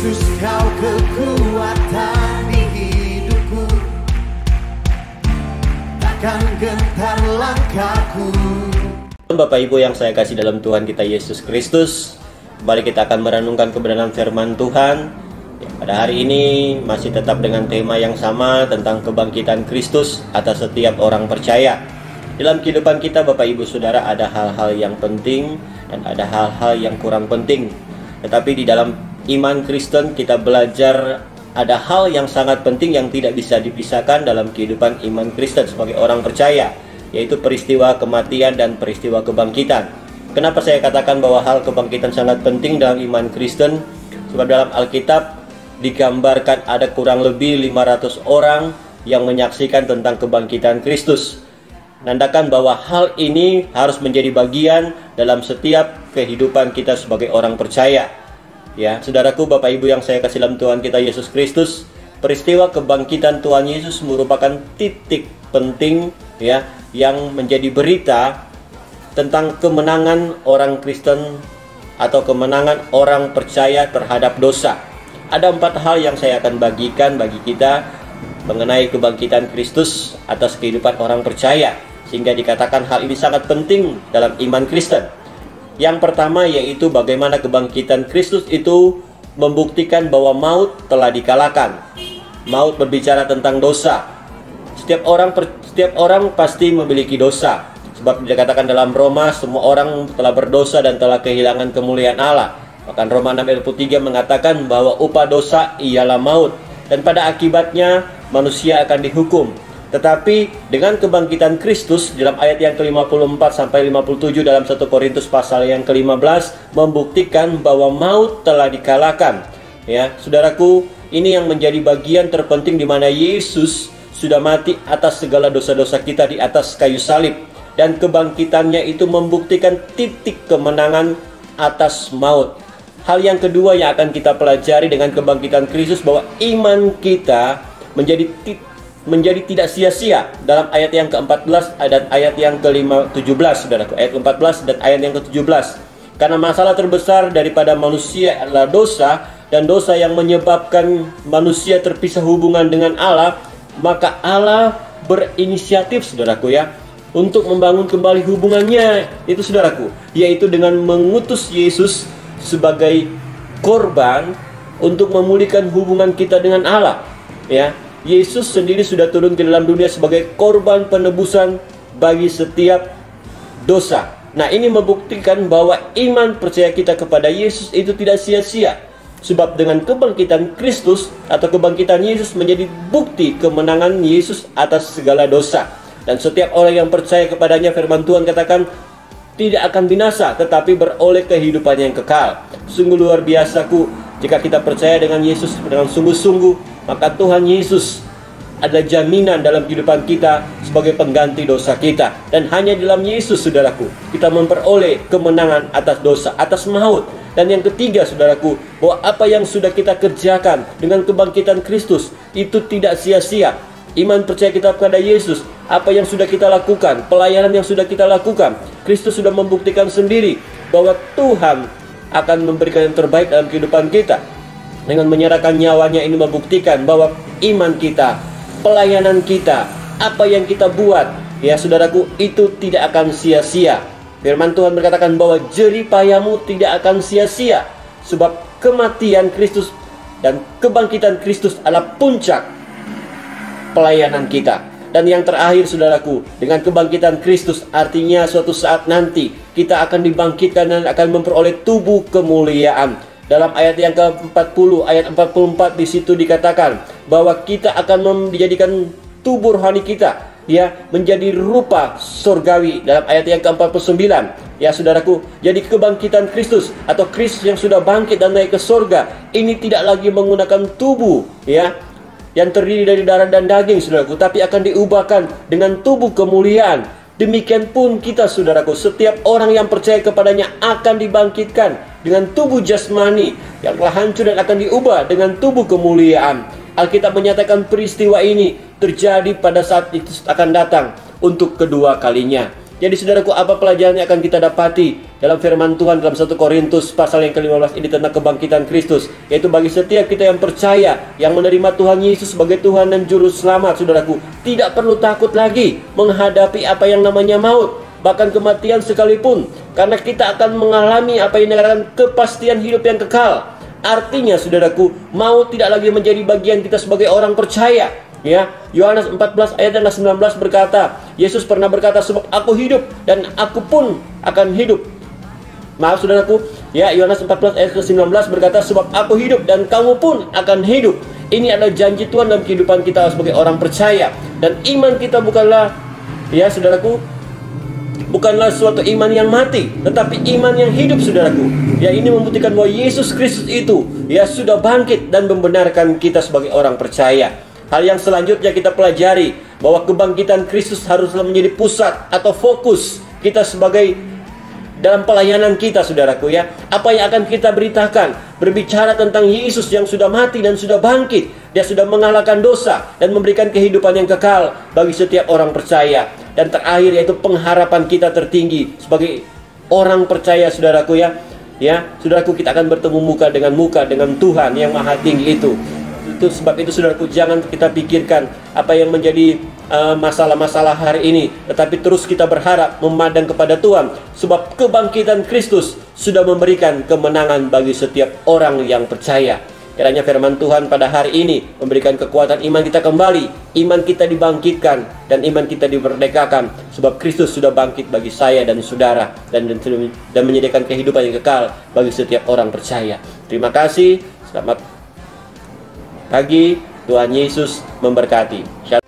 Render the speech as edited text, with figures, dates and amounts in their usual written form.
Yesus, kau kekuatan di hidupku, takkan gentar langkahku. Bapak Ibu yang saya kasih dalam Tuhan kita Yesus Kristus, kembali kita akan merenungkan kebenaran firman Tuhan. Pada hari ini masih tetap dengan tema yang sama tentang kebangkitan Kristus atas setiap orang percaya. Dalam kehidupan kita Bapak Ibu Saudara, ada hal-hal yang penting dan ada hal-hal yang kurang penting. Tetapi di dalam iman Kristen kita belajar ada hal yang sangat penting yang tidak bisa dipisahkan dalam kehidupan iman Kristen sebagai orang percaya, yaitu peristiwa kematian dan peristiwa kebangkitan. Kenapa saya katakan bahwa hal kebangkitan sangat penting dalam iman Kristen? Sebab dalam Alkitab digambarkan ada kurang lebih 500 orang yang menyaksikan tentang kebangkitan Kristus. Menandakan bahwa hal ini harus menjadi bagian dalam setiap kehidupan kita sebagai orang percaya. Ya, saudaraku, Bapak Ibu yang saya kasih dalam Tuhan kita Yesus Kristus, peristiwa kebangkitan Tuhan Yesus merupakan titik penting ya yang menjadi berita tentang kemenangan orang Kristen atau kemenangan orang percaya terhadap dosa. Ada 4 hal yang saya akan bagikan bagi kita mengenai kebangkitan Kristus atas kehidupan orang percaya, sehingga dikatakan hal ini sangat penting dalam iman Kristen. Yang pertama yaitu bagaimana kebangkitan Kristus itu membuktikan bahwa maut telah dikalahkan. Maut berbicara tentang dosa. Setiap orang pasti memiliki dosa. Sebab dikatakan dalam Roma, semua orang telah berdosa dan telah kehilangan kemuliaan Allah. Bahkan Roma 6 ayat 3 mengatakan bahwa upah dosa ialah maut, dan pada akibatnya manusia akan dihukum. Tetapi dengan kebangkitan Kristus dalam ayat yang ke-54 sampai 57 dalam 1 Korintus pasal yang ke-15 membuktikan bahwa maut telah dikalahkan. Ya, saudaraku, ini yang menjadi bagian terpenting di mana Yesus sudah mati atas segala dosa-dosa kita di atas kayu salib, dan kebangkitannya itu membuktikan titik kemenangan atas maut. Hal yang kedua yang akan kita pelajari dengan kebangkitan Kristus bahwa iman kita menjadi tidak sia-sia dalam ayat yang ke-14 dan ayat yang ke-17, saudaraku. Ayat 14 dan ayat yang ke-17. Karena masalah terbesar daripada manusia adalah dosa, dan dosa yang menyebabkan manusia terpisah hubungan dengan Allah, maka Allah berinisiatif, saudaraku ya, untuk membangun kembali hubungannya itu, saudaraku, yaitu dengan mengutus Yesus sebagai korban untuk memulihkan hubungan kita dengan Allah. Ya, Yesus sendiri sudah turun ke dalam dunia sebagai korban penebusan bagi setiap dosa. Nah, ini membuktikan bahwa iman percaya kita kepada Yesus itu tidak sia-sia. Sebab dengan kebangkitan Kristus atau kebangkitan Yesus menjadi bukti kemenangan Yesus atas segala dosa. Dan setiap orang yang percaya kepadanya, firman Tuhan katakan, tidak akan binasa, tetapi beroleh kehidupan yang kekal. Sungguh luar biasaku, jika kita percaya dengan Yesus dengan sungguh-sungguh, maka Tuhan Yesus ada jaminan dalam kehidupan kita sebagai pengganti dosa kita. Dan hanya dalam Yesus, saudaraku, kita memperoleh kemenangan atas dosa, atas maut. Dan yang ketiga, saudaraku, bahwa apa yang sudah kita kerjakan dengan kebangkitan Kristus itu tidak sia-sia. Iman percaya kita kepada Yesus, apa yang sudah kita lakukan, pelayanan yang sudah kita lakukan, Kristus sudah membuktikan sendiri bahwa Tuhan akan memberikan yang terbaik dalam kehidupan kita. Dengan menyerahkan nyawanya, ini membuktikan bahwa iman kita, pelayanan kita, apa yang kita buat, ya saudaraku, itu tidak akan sia-sia. Firman Tuhan berkatakan bahwa jerih payahmu tidak akan sia-sia, sebab kematian Kristus dan kebangkitan Kristus adalah puncak pelayanan kita. Dan yang terakhir, saudaraku, dengan kebangkitan Kristus artinya suatu saat nanti kita akan dibangkitkan dan akan memperoleh tubuh kemuliaan. Dalam ayat yang ke-40, ayat 44 di situ dikatakan bahwa kita akan dijadikan tubuh rohani kita ya menjadi rupa surgawi dalam ayat yang ke-49. Ya saudaraku, jadi kebangkitan Kristus atau Kristus yang sudah bangkit dan naik ke surga ini tidak lagi menggunakan tubuh ya yang terdiri dari darah dan daging, saudaraku, tapi akan diubahkan dengan tubuh kemuliaan. Demikian pun kita, saudaraku, setiap orang yang percaya kepadanya akan dibangkitkan dengan tubuh jasmani yang telah hancur dan akan diubah dengan tubuh kemuliaan. Alkitab menyatakan peristiwa ini terjadi pada saat itu akan datang untuk kedua kalinya. Jadi saudaraku, apa pelajaran yang akan kita dapati dalam firman Tuhan dalam 1 Korintus pasal yang ke-15 ini tentang kebangkitan Kristus, yaitu bagi setiap kita yang percaya, yang menerima Tuhan Yesus sebagai Tuhan dan Juru Selamat, saudaraku, tidak perlu takut lagi menghadapi apa yang namanya maut, bahkan kematian sekalipun, karena kita akan mengalami apa yang dikatakan kepastian hidup yang kekal. Artinya, saudaraku, maut tidak lagi menjadi bagian kita sebagai orang percaya. Ya, Yohanes 14 ayat 19 berkata, Yesus pernah berkata, sebab aku hidup dan aku pun akan hidup. Maaf saudaraku, ya, Yohanes 14 ayat 19 berkata, sebab aku hidup dan kamu pun akan hidup. Ini adalah janji Tuhan dalam kehidupan kita sebagai orang percaya. Dan iman kita bukanlah, ya saudaraku, bukanlah suatu iman yang mati, tetapi iman yang hidup, saudaraku. Ya, ini membuktikan bahwa Yesus Kristus itu, ya, sudah bangkit dan membenarkan kita sebagai orang percaya. Hal yang selanjutnya kita pelajari bahwa kebangkitan Kristus haruslah menjadi pusat atau fokus kita sebagai dalam pelayanan kita, saudaraku, ya. Apa yang akan kita beritakan? Berbicara tentang Yesus yang sudah mati dan sudah bangkit. Dia sudah mengalahkan dosa dan memberikan kehidupan yang kekal bagi setiap orang percaya. Dan terakhir yaitu pengharapan kita tertinggi sebagai orang percaya, saudaraku, ya. Ya, saudaraku, kita akan bertemu muka dengan Tuhan yang maha tinggi itu. Sebab itu, saudaraku, jangan kita pikirkan apa yang menjadi masalah-masalah hari ini, tetapi terus kita berharap memandang kepada Tuhan, sebab kebangkitan Kristus sudah memberikan kemenangan bagi setiap orang yang percaya. Kiranya firman Tuhan pada hari ini memberikan kekuatan iman kita kembali, iman kita dibangkitkan, dan iman kita dimerdekakan, sebab Kristus sudah bangkit bagi saya dan saudara, dan menyediakan kehidupan yang kekal bagi setiap orang percaya. Terima kasih, selamat pagi, Tuhan Yesus memberkati. Shalom.